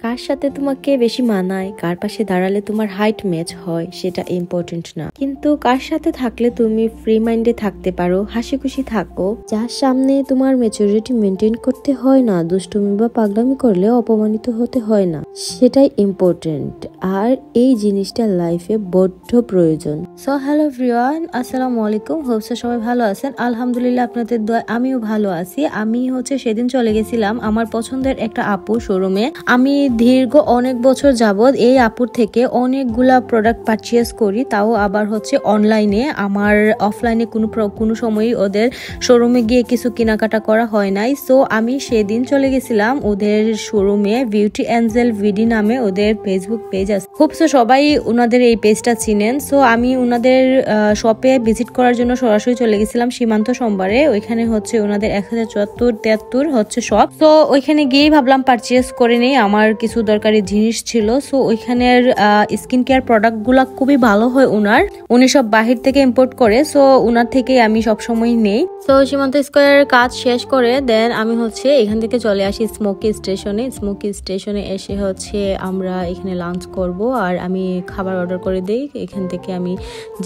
কার সাথে তোমাকে বেশি মানায়, কার পাশে দাঁড়ালে তোমার হাইট ম্যাচ হয় সেটা ইম্পর্টেন্ট না, কিন্তু কার সাথে থাকলে তুমি ফ্রি মাইন্ডে থাকতে পারো, হাসি খুশি থাকো, যার সামনে তোমার ম্যাচুরিটি মেনটেন করতে হয় না, দুষ্টুমি বা পাগলামি করলে অপমানিত হতে হয় না, সেটাই ইম্পর্টেন্ট। আর এই জিনিসটা লাইফে বড্ড প্রয়োজন। সো হ্যালো এভরিওয়ান, আসসালামু আলাইকুম। হোপস সবাই ভালো আছেন। আলহামদুলিল্লাহ আপনাদের দোয়ায় আমিও ভালো আছি। আমি সেদিন চলে গেছিলাম আমার পছন্দের একটা আপুর শোরুমে। আমি দীর্ঘ অনেক বছর যাবত এই আপুর থেকে অনেকগুলা প্রোডাক্ট পারচেজ করি, তাও আবার অনলাইনে। আমার অফলাইনে কোনো সময়ই ওদের শোরুমে গিয়ে কিছু কেনাকাটা করা হয় নাই। সো আমি সেদিন চলে গেছিলাম ওদের শোরুমে। বিউটি এঞ্জেল ভিডি নামে ওদের ফেসবুক পেজ আছে, খুব সবাই ওনাদের এই পেজটা চিনেন। সো আমি ওনাদের শপে ভিজিট করার জন্য সরাসরি চলে গেছিলাম সীমান্ত সোমবারে। ওইখানে ওনাদের 1074 শপ। তো ওইখানে গিয়ে ভাবলাম পারচেজ করে নেই, আমার কিছু দরকারি জিনিস ছিল। সো ওইখানের স্কিন কেয়ার প্রোডাক্ট গুলা খুবই ভালো হয় উনি সব বাহির থেকে ইম্পোর্ট করে। সো ওনার থেকে আমি সবসময় নেই। তো সীমান্ত স্কোয়ারের কাজ শেষ করে দেন আমি এখান থেকে চলে আসি স্মোকি স্টেশনে এসে আমরা এখানে লাঞ্চ করব। আর আমি খাবার অর্ডার করে দিই। এখান থেকে আমি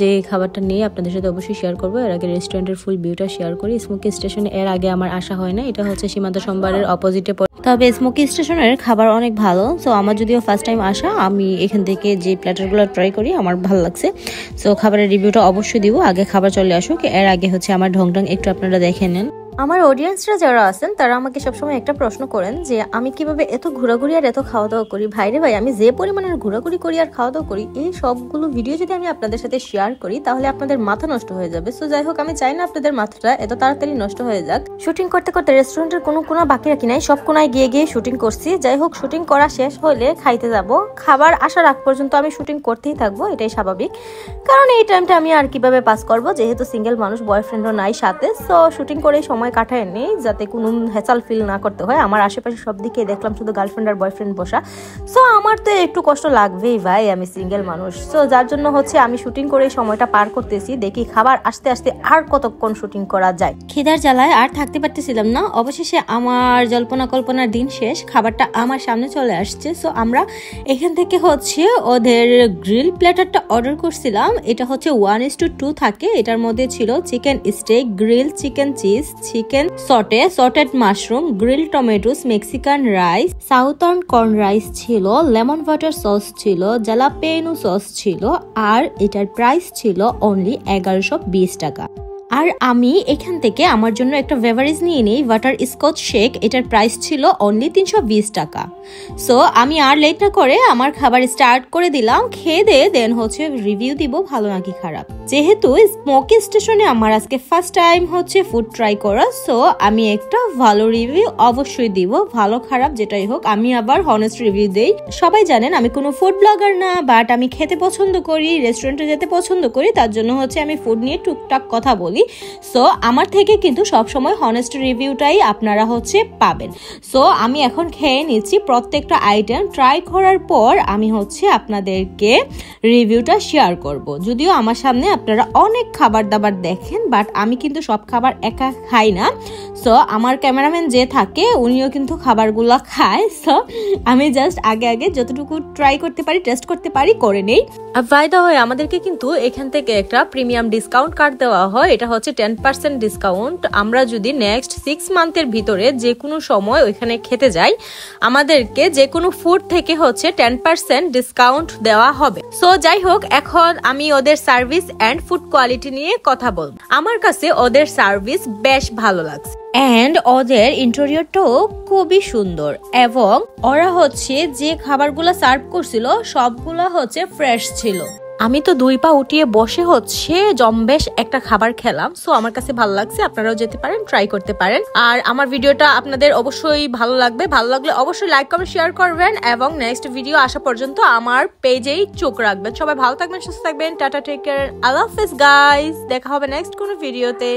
যে খাবারটা নিয়ে আপনাদের সাথে অবশ্যই শেয়ার করবো। এর আগে রেস্টুরেন্টের ফুল ভিউটা শেয়ার করি। স্মোকি স্টেশনে এর আগে আমার আসা হয় না, এটা সীমান্ত সোমবারের অপোজিটে। তবে স্মোকি স্টেশনের খাবার অনেক ভালো। সো আমার যদিও ফার্স্ট টাইম আসা, আমি এখান থেকে যে প্ল্যাটারগুলো ট্রাই করি আমার ভালো লাগছে। সো খাবারের রিভিউটা অবশ্যই দিব, আগে খাবার চলে আসুক। এর আগে আমার ঢং একটু আপনারা দেখে নেন। আমার অডিয়েন্সরা যারা আছেন তারা আমাকে সবসময় একটা প্রশ্ন করেন যে আমি কিভাবে এত ঘোরাঘুরি আর এত খাওয়া দাওয়া করি। ভাইরে ভাই, আমি যে পরিমাণের ঘোরাঘুরি করি আর খাওয়া দাওয়া করি, এই সবগুলো ভিডিও যদি আমি আপনাদের সাথে শেয়ার করি তাহলে আপনাদের মাথা নষ্ট হয়ে যাবে। সো যাই হোক, আমি চাই না আপনাদের মাথাটা এত তাড়াতাড়ি নষ্ট হয়ে যাক। শুটিং করতে করতে রেস্টুরেন্টের কোনো কোনা বাকি রাখি নাই, সব কোনায় গিয়ে শুটিং করছি। যাই হোক, শুটিং করা শেষ হলে খাইতে যাব। খাবার আসার আগ পর্যন্ত আমি শুটিং করতেই থাকবো, এটাই স্বাভাবিক। কারণ এই টাইমটা আমি আর কিভাবে পাস করবো, যেহেতু সিঙ্গেল মানুষ, বয়ফ্রেন্ডও নাই সাথে। সো শুটিং করে সময় কাটায় নেই, যাতে কোনো হ্যাসাল ফিল না করতে হয়। আমার আশেপাশে সব দিকে দেখলাম শুধু গার্লফ্রেন্ড আর বয়ফ্রেন্ড বসা। সো আমার তো একটু কষ্ট লাগবেই ভাই, আমি সিঙ্গেল মানুষ। সো যার জন্য আমি শুটিং করে সময়টা পার করতেছি। দেখি খাবার আসতে আসতে আর কতক্ষণ শুটিং করা যায়। খিদার জ্বালায় আর থাকতে পারতেছিলাম না। অবশেষে আমার জল্পনা কল্পনার দিন শেষ, খাবারটা আমার সামনে চলে আসছে। সো আমরা এখান থেকে ওদের গ্রিল প্ল্যাটারটা অর্ডার করছিলাম। এটা 1:2 থাকে। এটার মধ্যে ছিল chicken stake, grill chicken cheese, chicken sautéed mushroom, grill tomatoes, Mexican rice, southern corn rice ছিল, লেমন ওয়াটার সস ছিল, জালাপেনো সস ছিল। আর এটার প্রাইস ছিল অনলি 1120 টাকা। আর আমি এখান থেকে আমার জন্য একটা বেভারেজ নিয়ে নিই, ওয়াটার স্কচ শেক। এটার প্রাইস ছিল অনলি 320 টাকা। সো আমি আর লেট না করে আমার খাবার স্টার্ট করে দিলাম। খেয়ে দিয়ে দেন রিভিউ দিব ভালো নাকি খারাপ। যেহেতু স্মোকি স্টেশনে আমার আজকে ফার্স্ট টাইম ফুড ট্রাই করা, সো আমি একটা ভালো রিভিউ অবশ্যই দিব। ভালো খারাপ যেটাই হোক, আমি আবার হনেস্ট রিভিউ দেই। সবাই জানেন আমি কোনো ফুড ব্লগার না, বাট আমি খেতে পছন্দ করি, রেস্টুরেন্টে যেতে পছন্দ করি, তার জন্য আমি ফুড নিয়ে টুকটাক কথা বলি। সো আমার থেকে কিন্তু সবসময় হনেস্ট রিভিউটাই আপনারা পাবেন। সো আমি এখন খেয়ে নিচ্ছি। প্রত্যেকটা আইটেম ট্রাই করার পর আমি আপনাদেরকে রিভিউটা শেয়ার করব। যদিও আমার সামনে আপনারা অনেক খাবার দাবার দেখেন, বাট আমি কিন্তু সব খাবার একা খাই না। সো আমার ক্যামেরাম্যান যে থাকে উনিও কিন্তু খাবারগুলো খায়। সো আমি জাস্ট আগে যতটুকু ট্রাই করতে পারি, টেস্ট করতে পারি করে নেই। বাই দ্য ওয়ে, আমাদেরকে কিন্তু এখান থেকে একটা প্রিমিয়াম ডিসকাউন্ট কার্ড দেওয়া হয়। এটা 10% ডিসকাউন্ট। আমরা যদি নেক্সট 6 মান্থের ভিতরে যে কোনো সময় ওইখানে খেতে যাই, আমাদেরকে যে কোনো ফুড থেকে 10% ডিসকাউন্ট দেওয়া হবে। সো যাই হোক, এখন আমি ওদের সার্ভিস এন্ড ফুড কোয়ালিটি নিয়ে কথা বলবো। আমার কাছে ওদের সার্ভিস বেশ ভালো লাগছে, এন্ড ওদের ইন্টেরিয়রটাও খুবই সুন্দর। এবং ওরা যে খাবারগুলো সার্ভ করছিল সবগুলা ফ্রেশ ছিল। আমি তো 2 পা উঠিয়ে বসে জম্বেশ একটা খাবার খেলাম। সো আমার কাছে ভালো লাগছে, আপনারাও যেতে পারেন, ট্রাই করতে পারেন। আর আমার ভিডিওটা আপনাদের অবশ্যই ভালো লাগবে। ভালো লাগলে অবশ্যই লাইক কমেন্ট শেয়ার করবেন, এবং নেক্সট ভিডিও আসা পর্যন্ত আমার পেজেই চোখ রাখবেন। সবাই ভালো থাকবেন, সুস্থ থাকবেন। টাটা, টেক কেয়ার, আল্লাহ হাফেজ গাইস। দেখা হবে নেক্সট কোনো ভিডিওতে।